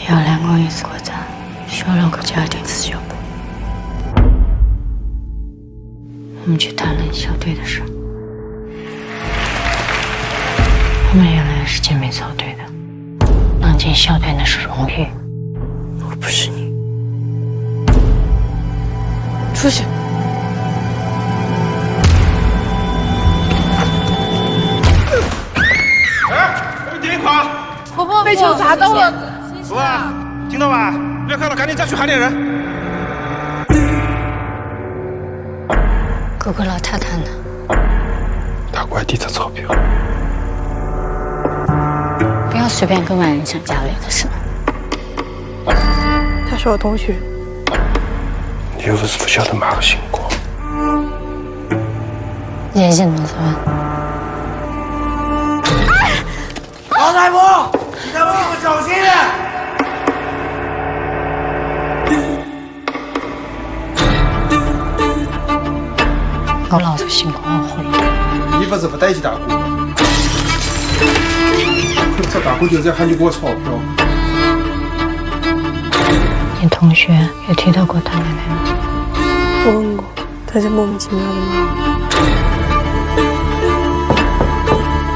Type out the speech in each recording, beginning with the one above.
也有来过一次国家，修了个家庭自修部。我们去谈论校队的事。我们原来是姐妹操队的，能进校队那是荣誉。我不是你。出去。点一款，婆婆被球砸到了。走啊，听到吧？不要看了，赶紧再去喊点人。哥哥老太太呢？他外地的钞票。不要随便跟外人讲家里的事。他是我同学。你又不是不晓得马个星光。爷爷能怎么？老太婆，你在外面小心点。我老子心光火了。你不是不待见大哥吗？这大哥就在喊你给我钞票。你同学有提到过他奶奶吗？我问过，他在莫名其妙的骂。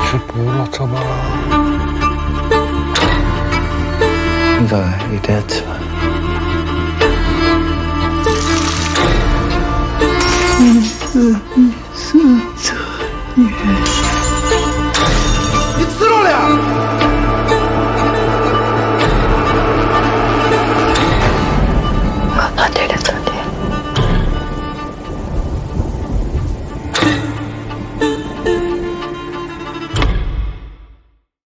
是不了这吗？应该一点吃饭。